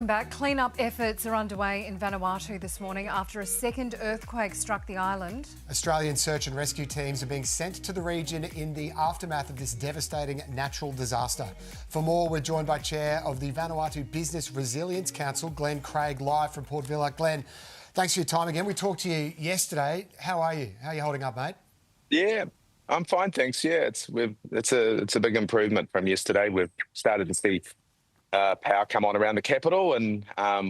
Back. Clean-up efforts are underway in Vanuatu this morning after a second earthquake struck the island. Australian search and rescue teams are being sent to the region in the aftermath of this devastating natural disaster. For more, we're joined by Chair of the Vanuatu Business Resilience Council, Glenn Craig, live from Port Vila. Glenn, thanks for your time again. We talked to you yesterday. How are you? How are you holding up, mate? Yeah, I'm fine, thanks. Yeah, it's a big improvement from yesterday. We've started to see power come on around the capital, and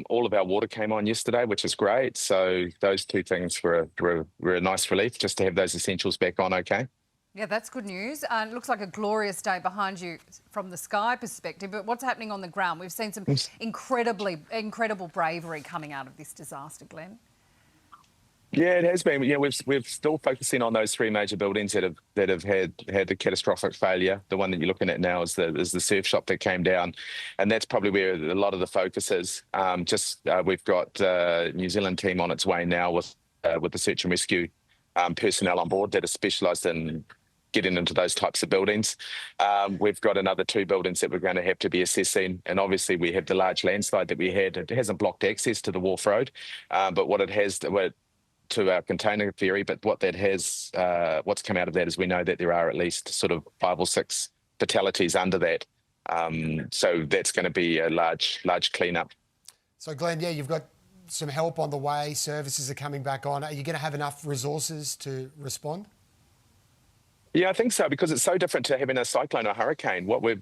all of our water came on yesterday, which is great. So those two things were a nice relief, just to have those essentials back on okay. Yeah, that's good news. It looks like a glorious day behind you from the sky perspective, but what's happening on the ground? We've seen some incredible bravery coming out of this disaster, Glenn. Yeah, it has been. Yeah, we're still focusing on those three major buildings that have had the catastrophic failure. The one that you're looking at now is the surf shop that came down, and that's probably where a lot of the focus is. We've got New Zealand team on its way now with the search and rescue personnel on board that are specialised in getting into those types of buildings. We've got another two buildings that we're going to have to be assessing, and obviously we have the large landslide that we had. It hasn't blocked access to the Wharf Road, but what it has to our container ferry, but what that has, what's come out of that is we know that there are at least sort of 5 or 6 fatalities under that. So that's going to be a large cleanup. So Glenn, yeah, you've got some help on the way. Services are coming back on. Are you going to have enough resources to respond? Yeah, I think so, because it's so different to having a cyclone or hurricane. We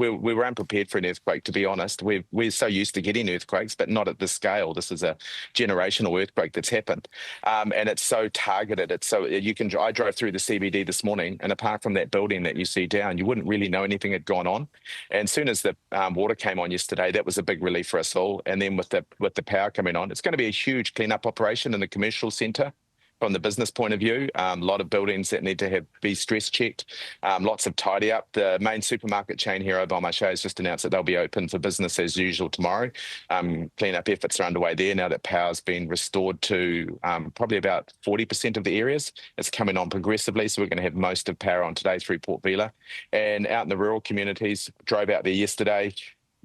were unprepared for an earthquake, to be honest. We're so used to getting earthquakes, but not at this scale. This is a generational earthquake that's happened, and it's so targeted. I drove through the CBD this morning, and apart from that building that you see down, you wouldn't really know anything had gone on. And as soon as the water came on yesterday, that was a big relief for us all. And then with the power coming on, it's going to be a huge cleanup operation in the commercial centre. From the business point of view, a lot of buildings that need to be stress checked, lots of tidy up. The main supermarket chain here over on my show has just announced that they'll be open for business as usual tomorrow. Clean-up efforts are underway there now that power's been restored to probably about 40% of the areas. It's coming on progressively, so we're going to have most of power on today through Port Vila. And out in the rural communities, drove out there yesterday.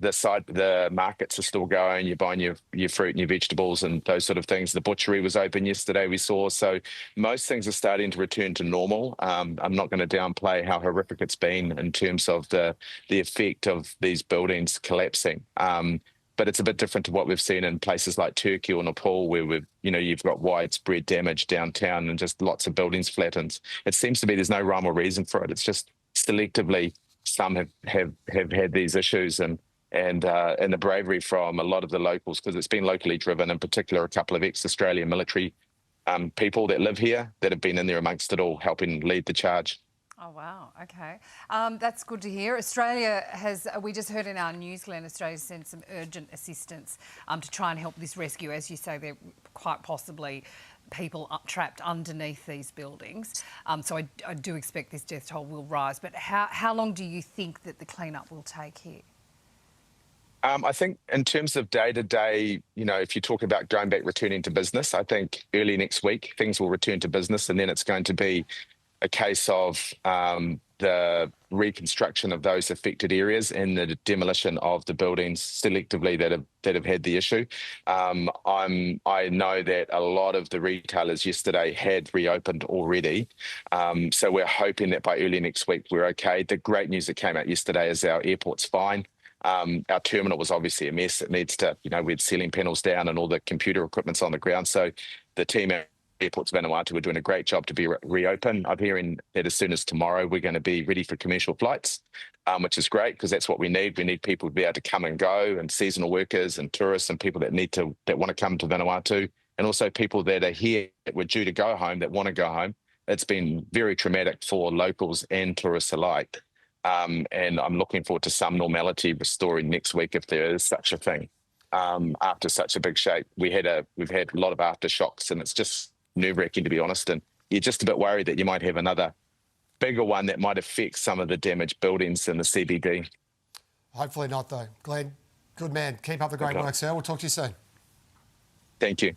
The markets are still going. You're buying your fruit and your vegetables and those sort of things. The butchery was open yesterday, we saw. So most things are starting to return to normal. I'm not going to downplay how horrific it's been in terms of the effect of these buildings collapsing. But it's a bit different to what we've seen in places like Turkey or Nepal, where you've got widespread damage downtown and just lots of buildings flattened. It seems to be there's no rhyme or reason for it. It's just selectively some have had these issues, and the bravery from a lot of the locals, because it's been locally driven, in particular a couple of ex-Australian military people that live here that have been in there amongst it all, helping lead the charge. Oh, wow. Okay. That's good to hear. Australia has, we just heard in our news, Glenn, Australia sent some urgent assistance to try and help this rescue. As you say, they're quite possibly people trapped underneath these buildings. So I do expect this death toll will rise. But how long do you think that the cleanup will take here? I think in terms of day-to-day, if you talk about going back, returning to business, I think early next week things will return to business, and then it's going to be a case of the reconstruction of those affected areas and the demolition of the buildings selectively that have had the issue. I know that a lot of the retailers yesterday had reopened already, so we're hoping that by early next week we're okay. The great news that came out yesterday is our airport's fine. Our terminal was obviously a mess. It needs to, we had ceiling panels down and all the computer equipment's on the ground. So the team at Airports Vanuatu were doing a great job to be reopened. I'm hearing that as soon as tomorrow we're going to be ready for commercial flights, which is great because that's what we need. We need people to be able to come and go, and seasonal workers and tourists and people that want to come to Vanuatu, and also people that are here that were due to go home that want to go home. It's been very traumatic for locals and tourists alike. And I'm looking forward to some normality restoring next week, if there is such a thing. After such a big shake, we've had a lot of aftershocks, and it's just nerve-wracking, to be honest. And you're just a bit worried that you might have another bigger one that might affect some of the damaged buildings in the CBD. Hopefully not, though. Glenn, good man. Keep up the great work, sir. We'll talk to you soon. Thank you.